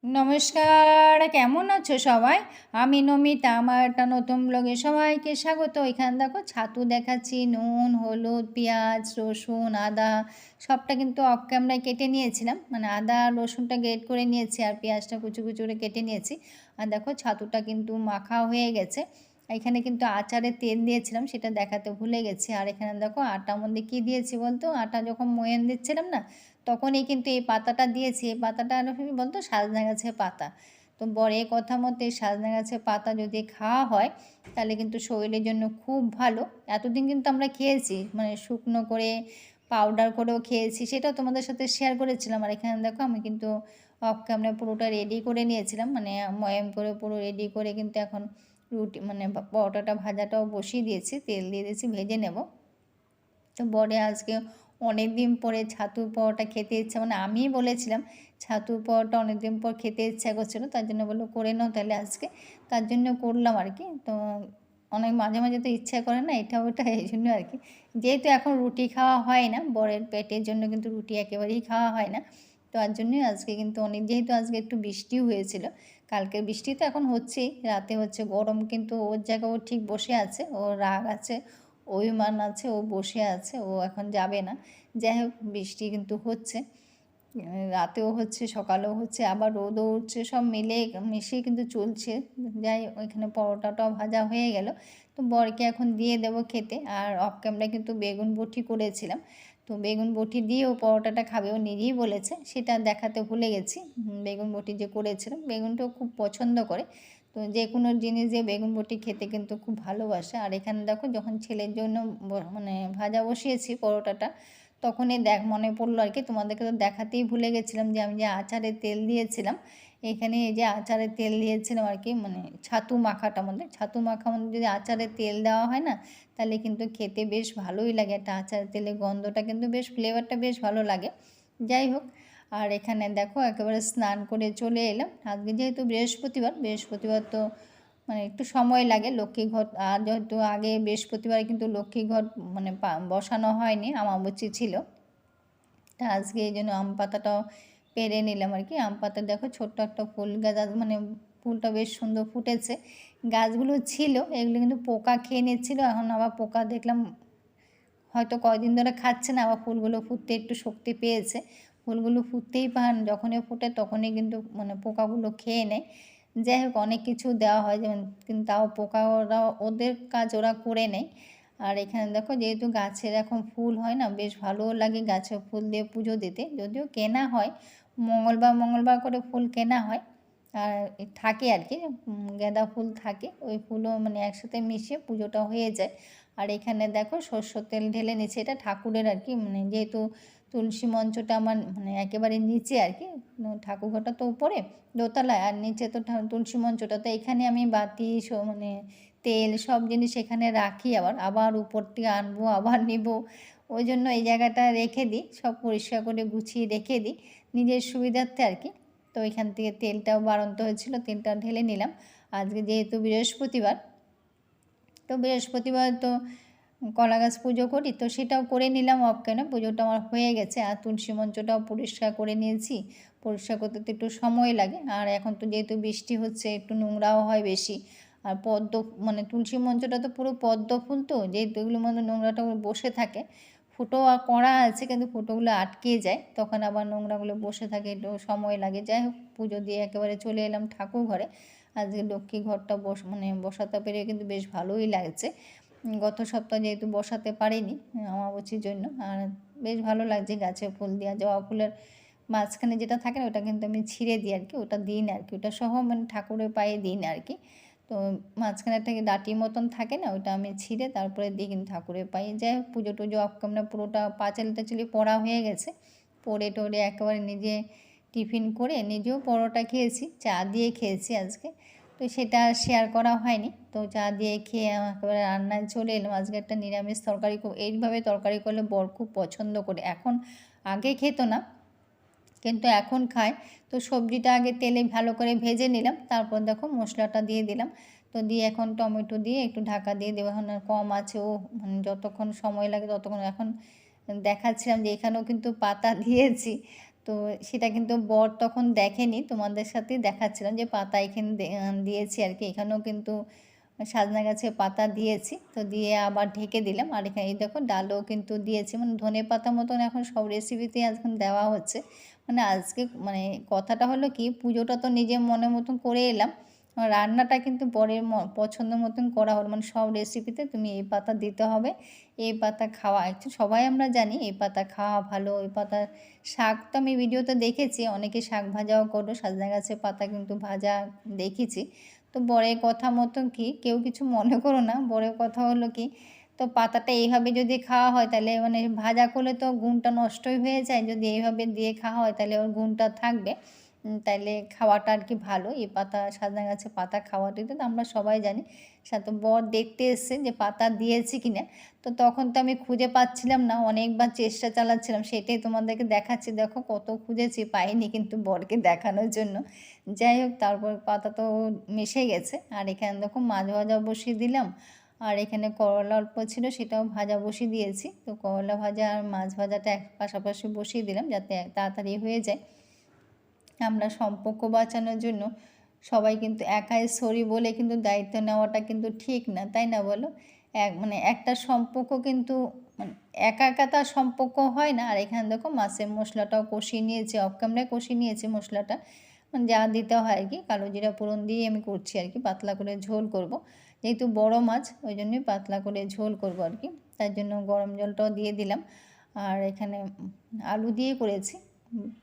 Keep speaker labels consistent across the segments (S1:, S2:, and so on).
S1: নমস্কার, কেমন আছো সবাই? আমি নমিতা, আমার একটা নতুন ব্লগে সবাইকে স্বাগত। এখানে দেখো ছাতু দেখাচ্ছি, নুন, হলুদ, পেঁয়াজ, রসুন, আদা সবটা কিন্তু অফ ক্যামেরায় কেটে নিয়েছিলাম। মানে আদা আর রসুনটা গ্রেট করে নিয়েছি আর পেঁয়াজটা কুচু কুচু করে কেটে নিয়েছি। আর দেখো ছাতুটা কিন্তু মাখা হয়ে গেছে। এখানে কিন্তু আচারে তেল দিয়েছিলাম, সেটা দেখাতে ভুলে গেছি। আর এখানে দেখো আটার মধ্যে কী দিয়েছি বলতো, আটা যখন ময়ান দিচ্ছিলাম না, তখনই কিন্তু এই পাতাটা দিয়েছি। এই পাতাটা বলতো সজনে গাছের পাতা। তো বরের কথা মতে সজনে গাছের পাতা যদি খাওয়া হয় তাহলে কিন্তু শরীরের জন্য খুব ভালো। এতদিন কিন্তু আমরা খেয়েছি, মানে শুকনো করে পাউডার করেও খেয়েছি, সেটাও তোমাদের সাথে শেয়ার করেছিলাম। আর এখানে দেখো আমি কিন্তু অফ ক্যামেরা পুরোটা রেডি করে নিয়েছিলাম, মানে ময়াম করে পুরো রেডি করে কিন্তু এখন রুটি মানে পরোটাটা ভাজাটাও বসিয়ে দিয়েছি, তেল দিয়ে দিয়েছি, ভেজে নেব। তো বরে আজকে অনেক দিন পরে ছাতুর পরোটা খেতে ইচ্ছা, মানে আমিই বলেছিলাম ছাতুর পরোটা অনেক দিন পর খেতে ইচ্ছা করছিলো, তার জন্য বললো করে নাও তাহলে আজকে, তার জন্য করলাম আর কি। তো অনেক মাঝে মাঝে তো ইচ্ছা করে না এটা ওটা, এই জন্য আর কি। যেহেতু এখন রুটি খাওয়া হয় না, বরের পেটের জন্য কিন্তু রুটি একেবারেই খাওয়া হয় না, তো তার জন্যই আজকে কিন্তু যেহেতু আজকে একটু বৃষ্টিও হয়েছিল, কালকের বৃষ্টি তো এখন হচ্ছেই, রাতে হচ্ছে গরম, কিন্তু ওর জায়গায় ও ঠিক বসে আছে, ওর রাগ আছে, অভিমান আছে, ও বসে আছে, ও এখন যাবে না। যাই হোক, বৃষ্টি কিন্তু হচ্ছে, রাতেও হচ্ছে, সকালেও হচ্ছে, আবার রোদও উঠছে, সব মিলে মিশিয়ে কিন্তু চলছে। যাই ওইখানে পরোটাটাও ভাজা হয়ে গেল, তো বরকে এখন দিয়ে দেবো খেতে। আর অফ ক্যামেরায় কিন্তু বেগুন বটি করেছিলাম, তো বেগুন বটি দিয়ে ও পরোটাটা খাবে, ও নিজেই বলেছে, সেটা দেখাতে ভুলে গেছি। বেগুন বটি যে করেছিলাম, বেগুনটাও খুব পছন্দ করে, তো যে কোনো জিনিস দিয়ে বেগুন বটি খেতে কিন্তু খুব ভালোবাসে। আর এখানে দেখো যখন ছেলের জন্য মানে ভাজা বসিয়েছি পরোটাটা, তখনই মনে পড়লো আর কি, তোমাদেরকে তো দেখাতেই ভুলে গেছিলাম যে আমি যে আচারে তেল দিয়েছিলাম, এখানে এই যে আচারে তেল দিয়েছিলাম আর কি, মানে ছাতু মাখাটার মধ্যে, ছাতু মাখার মধ্যে যদি আচারে তেল দেওয়া হয় না, তাহলে কিন্তু খেতে বেশ ভালোই লাগে। একটা আচারের তেলের গন্ধটা কিন্তু বেশ, ফ্লেভারটা বেশ ভালো লাগে। যাই হোক, আর এখানে দেখো একেবারে স্নান করে চলে এলাম। আজকে যেহেতু বৃহস্পতিবার, বৃহস্পতিবার তো মানে একটু সময় লাগে লক্ষ্মী ঘট, আর যেহেতু আগে বৃহস্পতিবার কিন্তু লক্ষ্মী ঘট মানে বসানো হয়নি, আমাবস্যা ছিল, তা আজকে এই জন্য আম পাতাটাও পেরে নিলাম আর কি। আম পাতা দেখো ছোট্ট একটা ফুল গাছ, মানে ফুলটা বেশ সুন্দর ফুটেছে। গাছগুলো ছিল, এগুলো কিন্তু পোকা খেয়ে নিচ্ছিল, এখন আবার পোকা দেখলাম হয়তো কয়দিন ধরে খাচ্ছে না, আবার ফুলগুলো ফুটতে একটু শক্তি পেয়েছে। ফুলগুলো ফুটতেই পান, যখনই ফুটে তখনই কিন্তু মানে পোকাগুলো খেয়ে নেয়। যাই হোক, অনেক কিছু দেওয়া হয় যেমন, কিন্তু তাও পোকা ওরা ওদের কাজ ওরা করে নেয়। আর এখানে দেখো যেহেতু গাছের এখন ফুল হয় না, বেশ ভালোও লাগে গাছে ফুল দিয়ে পুজো দিতে, যদিও কেনা হয়, মঙ্গলবার মঙ্গলবার করে ফুল কেনা হয়। আর থাকে আর কি, গাঁদা ফুল থাকে, ওই ফুলও মানে একসাথে মিশিয়ে পুজোটা হয়ে যায়। আর এখানে দেখো সরষের তেল ঢেলে নিচ্ছে, এটা ঠাকুরের আর কি, মানে যেহেতু তুলসী মঞ্চটা আমার মানে একেবারে নিচে আর কি, ঠাকুরঘরটা তো উপরে দোতলায়, আর নিচে তো তুলসী মঞ্চটা, তো এখানে আমি বাতি মানে তেল সব জিনিস এখানে রাখি, আবার আবার উপর থেকে আনবো, আবার নিব, ওই জন্য এই জায়গাটা রেখে দিই, সব পরিষ্কার করে গুছিয়ে রেখে দিই নিজের সুবিধার্থে আর কি। তো এখান থেকে তেলটাও বাড়ন্ত হয়েছিল, তেলটা ঢেলে নিলাম। আজকে যেহেতু বৃহস্পতিবার, তো বৃহস্পতিবার তো কলা গাছ পুজো করি, তো সেটাও করে নিলাম অফ ক্যামেরা, পুজোটা আমার হয়ে গেছে। আর তুলসী মঞ্চটাও পরিষ্কার করে নিয়েছি, পরিষ্কার করতে তো একটু সময় লাগে, আর এখন তো যেহেতু বৃষ্টি হচ্ছে একটু নোংরাও হয় বেশি। আর পদ্ম মানে তুলসী মঞ্চটা তো পুরো পদ্ম ফুল, তো যেহেতু এগুলোর মধ্যে নোংরাটা বসে থাকে, ফুটো করা আছে কিন্তু ফুটোগুলো আটকে যায়, তখন আবার নোংরাগুলো বসে থাকে, একটু সময় লাগে। যাই হোক, পুজো দিয়ে একেবারে চলে এলাম ঠাকুর ঘরে। আজকে লক্ষ্মী ঘরটা মানে বসাতে পেরে কিন্তু বেশ ভালোই লাগছে। গত সপ্তাহ যেহেতু বসাতে পারিনি অমাবস্যার জন্য, আর বেশ ভালো লাগছে গাছে ফুল দেওয়া। জবা ফুলের মাঝখানে যেটা থাকে না, ওটা কিন্তু আমি ছিঁড়ে দিই আর কি, ওটা দিই না আর কি, ওটা সহ মানে ঠাকুরের পায়ে দিই না আর কি। তো মাঝখানে একটা ডাটির মতন থাকে না, ওটা আমি ছিঁড়ে তারপরে দিই কিন্তু ঠাকুরের পায়ে। যাই হোক, পুজো টুজো অফ ক্যামেরা পুরোটা পাঁচালি টাচালি পড়া হয়ে গেছে, পড়ে টড়ে একেবারে নিজে টিফিন করে নিজেও পরোটা খেয়েছি, চা দিয়ে খেয়েছি আজকে, তো সেটা শেয়ার করা হয়নি। তো চা দিয়ে খেয়ে একেবারে রান্নায় চলে এলাম। আজকে একটা নিরামিষ তরকারি, এইভাবে তরকারি করলে বর খুব পছন্দ করে, এখন আগে খেত না কিন্তু এখন খায়। তো সবজিটা আগে তেলে ভালো করে ভেজে নিলাম, তারপর দেখো মশলাটা দিয়ে দিলাম, তো দিয়ে এখন টমেটো দিয়ে একটু ঢাকা দিয়ে দেবো, এখন আর কম আছে, ও মানে যতক্ষণ সময় লাগে ততক্ষণ। এখন দেখাচ্ছিলাম যে এখানেও কিন্তু পাতা দিয়েছি, তো সেটা কিন্তু বর তখন দেখেনি, তোমাদের সাথেই দেখাচ্ছিলাম যে পাতা এখানে দিয়েছি আর কি। এখানেও কিন্তু সজনা গাছের পাতা দিয়েছি, তো দিয়ে আবার ঢেকে দিলাম। আর এখানে এই দেখো ডালও কিন্তু দিয়েছি, মানে ধনে পাতা মতন এখন সব রেসিপিতে এখন দেওয়া হচ্ছে। মানে আজকে মানে কথাটা হলো কি, পুজোটা তো নিজের মনের মতন করে এলাম, রান্নাটা কিন্তু বরের পছন্দ মতন করা হলো। মানে সব রেসিপিতে তুমি এই পাতা দিতে হবে, এই পাতা খাওয়া, অ্যাকচুয়ালি সবাই আমরা জানি এই পাতা খাওয়া ভালো। এই পাতা শাক তো আমি ভিডিওতে দেখেছি, অনেকে শাক ভাজাও করো, সজনা গাছের পাতা কিন্তু ভাজা দেখেছি। তো বরের কথা মতো কি, কেউ কিছু মনে করো না, বরের কথা হলো কি, তো পাতাটা এইভাবে যদি খাওয়া হয় তাহলে মানে ভাজা করলে তো গুণটা নষ্টই হয়ে যায়, যদি এইভাবে দিয়ে খাওয়া হয় তাহলে ওর গুণটা থাকবে। তাইলে খাওয়াটা আর কি ভালো, এই পাতা সজনা গাছের পাতা খাওয়াটাই তো আমরা সবাই জানি। সাথে বর দেখতে এসছে যে পাতা দিয়েছি কিনা, তো তখন তো আমি খুঁজে পাচ্ছিলাম না, অনেকবার চেষ্টা চালাচ্ছিলাম, সেটাই তোমাদেরকে দেখাচ্ছি। দেখো কত খুঁজেছি, পাইনি কিন্তু বরকে দেখানোর জন্য। যাই হোক, তারপর পাতা তো মিশে গেছে। আর এখানে দেখো মাছ ভাজা বসিয়ে দিলাম, আর এখানে করলা অল্প ছিল সেটাও ভাজা বসিয়ে দিয়েছি। তো করলা ভাজা আর মাছ ভাজাটা এক পাশাপাশি বসিয়ে দিলাম যাতে তাড়াতাড়ি হয়ে যায়। আমরা সম্পর্ক বাঁচানোর জন্য সবাই কিন্তু একাই সরি বলে কিন্তু দায়িত্ব নেওয়াটা কিন্তু ঠিক না, তাই না বলো? মানে একটা সম্পর্ক কিন্তু মানে একা একা তার সম্পর্ক হয় না। আর এখানে দেখো মাছের মশলাটাও কষিয়ে নিয়েছি, অফ ক্যামেরায় কষিয়ে নিয়েছি মশলাটা, মানে যা দিতে হয় আর কি। কালো জিরা ফোড়ন দিয়ে আমি করছি আর কি, পাতলা করে ঝোল করব, যেহেতু বড় মাছ ওই জন্যই পাতলা করে ঝোল করব আর কি। তার জন্য গরম জলটাও দিয়ে দিলাম। আর এখানে আলু দিয়ে করেছি,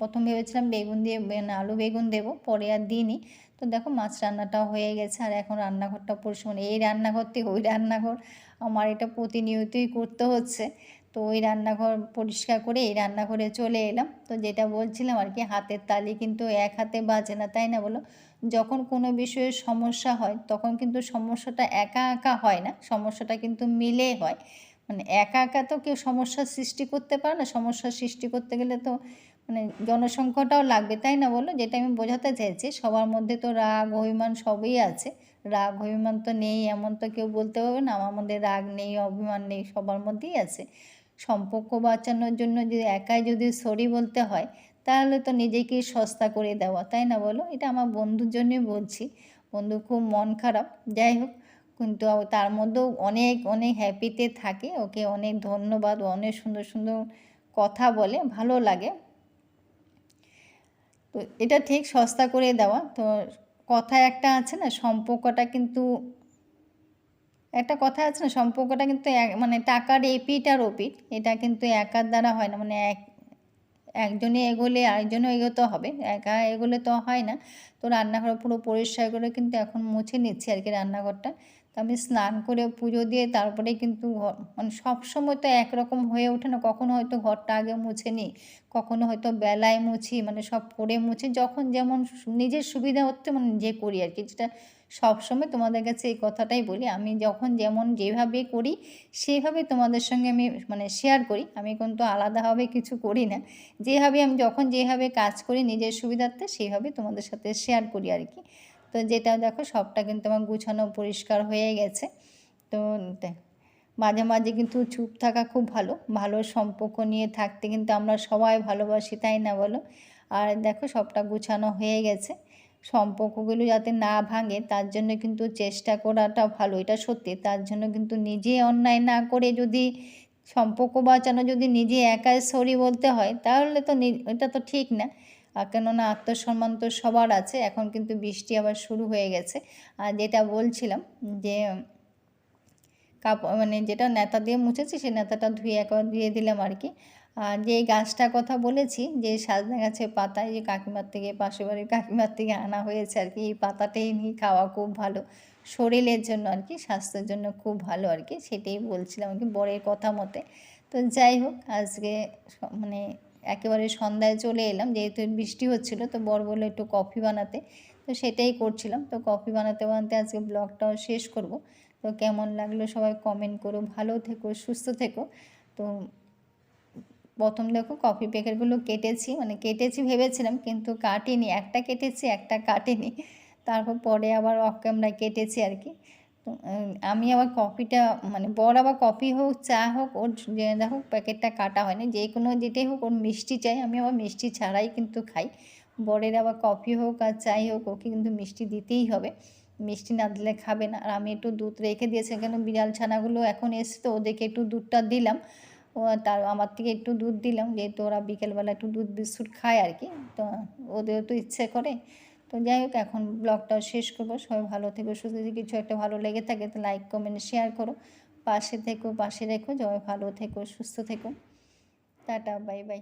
S1: প্রথম ভেবেছিলাম বেগুন দিয়ে আলু বেগুন দেবো, পরে আর দিইনি। তো দেখো মাছ রান্নাটাও হয়ে গেছে, আর এখন রান্নাঘরটা পরিষ্কার, মানে এই রান্নাঘর থেকে ওই রান্নাঘর আমার এটা প্রতিনিয়তই করতে হচ্ছে। তো ওই রান্নাঘর পরিষ্কার করে এই রান্নাঘরে চলে এলাম। তো যেটা বলছিলাম আর কি, হাতের তালি কিন্তু এক হাতে বাজে না, তাই না বলো? যখন কোনো বিষয়ে সমস্যা হয় তখন কিন্তু সমস্যাটা একা একা হয় না, সমস্যাটা কিন্তু মিলে হয়। মানে একা একা তো কেউ সমস্যার সৃষ্টি করতে পারে না, সমস্যার সৃষ্টি করতে গেলে তো মানে জনসংখ্যাটাও লাগবে, তাই না বলো? যেটা আমি বোঝাতে চাইছি, সবার মধ্যে তো রাগ অভিমান সবই আছে, রাগ অভিমান তো নেই এমন তো কেউ বলতে পারবে না আমার মধ্যে রাগ নেই অভিমান নেই, সবার মধ্যেই আছে। সম্পর্ক বাঁচানোর জন্য যদি একাই যদি সরি বলতে হয় তাহলে তো নিজেকেই সস্তা করে দেওয়া, তাই না বলো? এটা আমার বন্ধুর জন্যই বলছি, বন্ধু খুব মন খারাপ, যাই হোক, কিন্তু তার মধ্যেও অনেক অনেক হ্যাপিতে থাকে, ওকে অনেক ধন্যবাদ, অনেক সুন্দর সুন্দর কথা বলে, ভালো লাগে। তো এটা ঠিক সস্তা করে দেওয়া। তো কথায় একটা আছে না, সম্পর্কটা কিন্তু একটা কথা আছে না, সম্পর্কটা কিন্তু মানে টাকার এপিঠ আর ওপিঠ, এটা কিন্তু একার দ্বারা হয় না। মানে একজনে এগোলে আরেকজনও এগোতে হবে, একা এগোলে তো হয় না। তো রান্নাঘর পুরো পরিষ্কার করে কিন্তু এখন মুছে নিচ্ছি আর কি রান্নাঘরটা। তো আমি স্নান করে পুজো দিয়ে তারপরে কিন্তু মানে সবসময় তো একরকম হয়ে ওঠে না, কখনো হয়তো ঘরটা আগে মুছে নিই, কখনো হয়তো বেলায় মুছি, মানে সব করে মুছি, যখন যেমন নিজের সুবিধা হচ্ছে মানে নিজে করি আর কি। যেটা সবসময় তোমাদের কাছে এই কথাটাই বলি, আমি যখন যেমন যেভাবে করি সেইভাবে তোমাদের সঙ্গে আমি মানে শেয়ার করি, আমি কিন্তু আলাদাভাবে কিছু করি না, যেভাবে আমি যখন যেভাবে কাজ করি নিজের সুবিধার্থে সেইভাবে তোমাদের সাথে শেয়ার করি আর কি। তো যেটা দেখো সবটা কিন্তু আমার গুছানো পরিষ্কার হয়ে গেছে। তো মাঝে মাঝে কিন্তু চুপ থাকা খুব ভালো, ভালো সম্পর্ক নিয়ে থাকতে কিন্তু আমরা সবাই ভালোবাসি, তাই না বলো? আর দেখো সবটা গুছানো হয়ে গেছে, সম্পর্কগুলো যাতে না ভাঙে তার জন্য কিন্তু চেষ্টা করাটা ভালো, এটা সত্যি। তার জন্য কিন্তু নিজে অন্যায় না করে যদি সম্পর্ক বাঁচানো যদি নিজে একাই সরি বলতে হয় তাহলে তো এটা তো ঠিক না। কেননা আত্মসম্মান তো সবার আছে। এখন কিন্তু বৃষ্টি আবার শুরু হয়ে গেছে। আর যেটা বলছিলাম যে মানে যেটা ন্যাতা দিয়ে মুছেছি সেই ন্যাতাটা ধুয়ে একবার দিয়ে দিলাম আর কি। আর যে গাছটার কথা বলেছি, যে সজনে গাছের পাতা, এই যে কাকিমার থেকে, পাশের বাড়ির কাকিমার থেকে আনা হয়েছে আর কি, এই পাতাটাই নিয়ে খাওয়া খুব ভালো শরীরের জন্য আর কি, স্বাস্থ্যের জন্য খুব ভালো আর কি, সেটাই বলছিলাম আর কি বরের কথা মতে। তো যাই হোক, আজকে মানে একেবারে সন্ধ্যায় চলে এলাম, যেহেতু বৃষ্টি হচ্ছিলো তো বর বললো একটু কফি বানাতে, তো সেটাই করছিলাম। তো কফি বানাতে বানাতে আজকে ব্লগটাও শেষ করব। তো কেমন লাগলো সবাই কমেন্ট করো, ভালো থেকো, সুস্থ থেকো। তো প্রথম দেখো কফি প্যাকেটগুলো কেটেছি, মানে কেটেছি ভেবেছিলাম কিন্তু কাটিনি, একটা কেটেছি একটা কাটিনি, তারপর পরে আবার অফ ক্যামেরায় কেটেছি আর কি। তো তো আমি আবার কফিটা মানে বর আবার কফি হোক, চা হোক, ওর যে দেখো প্যাকেটটা কাটা হয়নি। যেকোনো যেটাই হোক ওর মিষ্টি চাই। আমি আবার মিষ্টি ছাড়াই কিন্তু খাই। বরের আবার কফি হোক আর চাই হোক ওকে কিন্তু মিষ্টি দিতেই হবে। মিষ্টি না দিলে খাবে না। আর আমি একটু দুধ রেখে দিয়েছি কেন বিড়াল ছানাগুলো এখন এসছে তো ওদেরকে একটু দুধটা দিলাম। তার আমার থেকে একটু দুধ দিলাম যেহেতু ওরা বিকেলবেলা একটু দুধ বিস্কুট খায় আর কি। তো ওদেরও তো ইচ্ছে করে। তো যাই হোক এখন ব্লগটাও শেষ করবো। সবাই ভালো থেকো, সুস্থ থেকো। কিছু একটা ভালো লেগে থাকে তো লাইক কমেন্ট শেয়ার করো, পাশে থেকো, পাশে রেখো। সবাই ভালো থেকো, সুস্থ থেকো। Tata, bye bye.